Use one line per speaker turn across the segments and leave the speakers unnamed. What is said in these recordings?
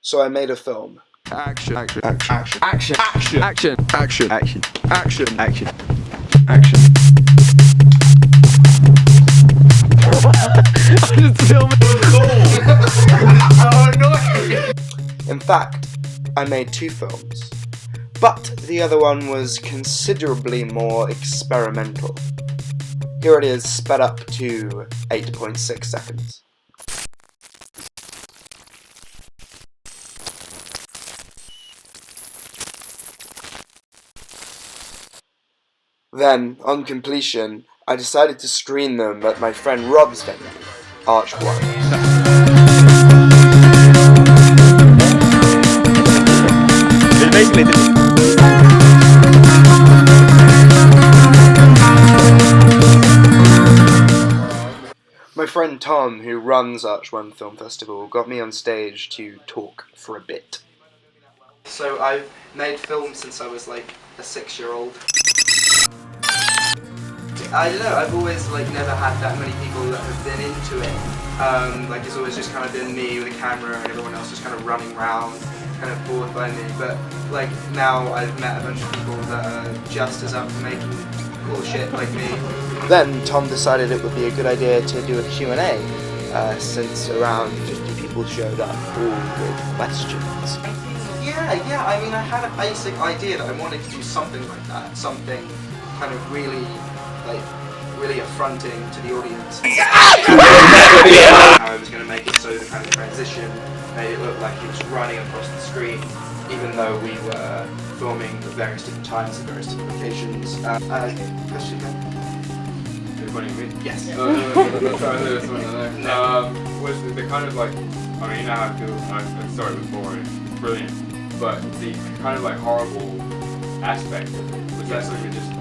So I made a film.
Action.
Action.
Action. Action.
Action.
Action. Action.
Action.
Action.
Action.
Action. I'm just filming.
Oh no! In fact, I made 2 films, but the other one was considerably more experimental. Here it is, sped up to 8.6 seconds. Then, on completion, I decided to screen them at my friend Rob's venue, Arch 1.
Basically,
My friend Tom, who runs Arch 1 Film Festival, got me on stage to talk for a bit. So I've made films since I was like a 6-year-old. I don't know, I've always never had that many people that have been into it. It's always just kind of been me with a camera and everyone else just kind of running around, kind of bored by me. But now I've met a bunch of people that are just as up for making cool shit like me. Then Tom decided it would be a good idea to do a Q&A, since around 50 people showed up, all with questions. Yeah, I mean I had a basic idea that I wanted to do something like that, something kind of really affronting to the audience. I was going to make it so the kind of transition made it look like he was running across the screen, even though we were filming at various different times and various different locations. Question again?
You're pointing at me?
Yes.
Was the kind of I mean, now I feel, I started with boring, it's brilliant, but the kind of horrible aspect of it, was that something that just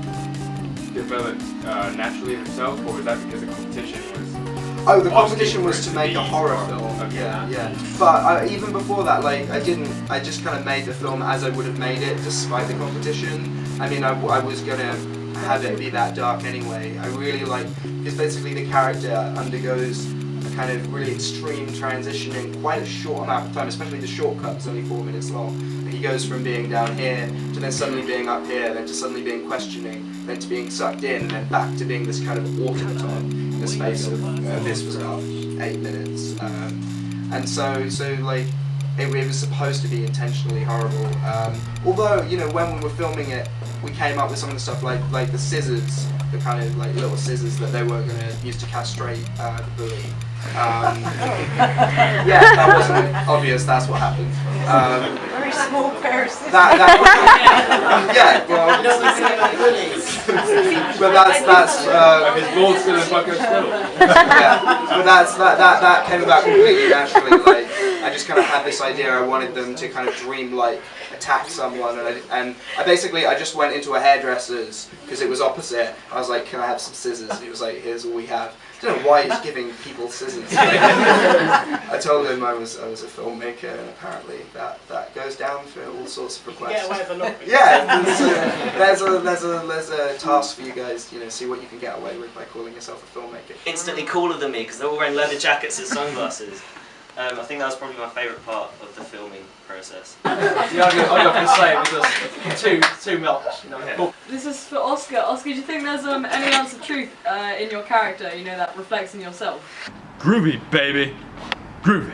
developed naturally in itself, or was that because the competition was?
Oh, the competition was to make a horror film.
Okay.
Yeah. But even before that, I just kind of made the film as I would have made it, despite the competition. I mean, I was gonna have it be that dark anyway. I really because basically the character undergoes a kind of really extreme transition in quite a short amount of time, especially the shortcut is only 4 minutes long. He goes from being down here to then suddenly being up here, then to suddenly being questioning, then to being sucked in, and then back to being this kind of automaton in the space of, this was about 8 minutes. And so it was supposed to be intentionally horrible. Although, when we were filming it, we came up with some of the stuff like the scissors, the kind of little scissors that they were going to use to castrate the bully. Yeah, that wasn't obvious, that's what happened.
Very small pair of scissors.
Yeah, well, but that's
his ball's gonna fuck us still.
yeah, but that came about completely naturally. I just kind of had this idea. I wanted them to kind of dream attack someone, and I just went into a hairdresser's because it was opposite. I was like, "Can I have some scissors?" And he was like, "Here's all we have." I don't know why he's giving people scissors. I told him I was a filmmaker, and apparently that goes down for all sorts of requests.
Get away with a lot.
Yeah, there's a task for you guys. See what you can get away with by calling yourself a filmmaker.
Instantly cooler than me because they're all wearing leather jackets and sunglasses. I think that was probably my favourite part of the filming process.
Yeah, I can say it was too much.
Yeah.
This is for Oscar. Oscar, do you think there's any ounce of truth in your character, that reflects in yourself?
groovy, baby, groovy.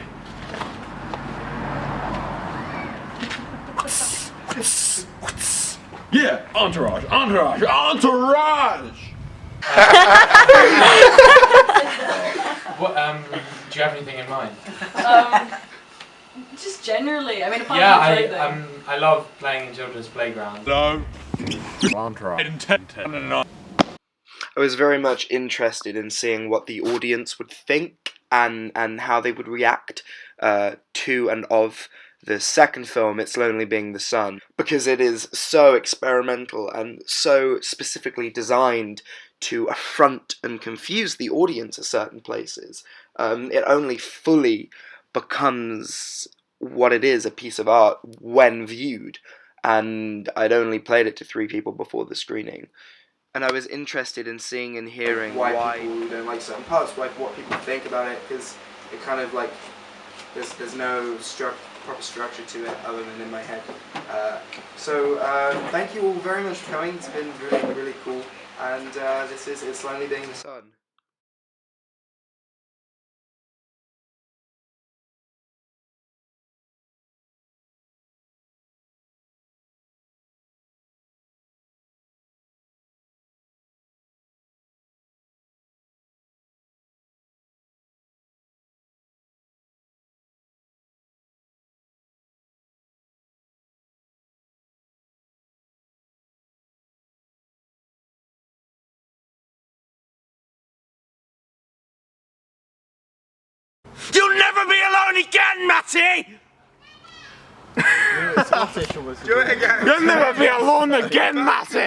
Yeah, entourage.
What, do you have anything in mind?
Just generally. I mean, apart from the joke thing.
I love playing in children's playgrounds.
No. Entourage.
I was very much interested in seeing what the audience would think and how they would react to and of the second film, It's Lonely Being the Sun, because it is so experimental and so specifically designed to affront and confuse the audience at certain places. It only fully becomes what it is, a piece of art, when viewed, and I'd only played it to 3 people before the screening. And I was interested in seeing and hearing why people don't like certain parts, what people think about it, because it kind of there's no proper structure to it other than in my head. Thank you all very much for coming. It's been really, really cool. And this is It's Lonely Being the Sun.
You'll never be alone again, Matty!
Do it again.
You'll never be alone again, Matty!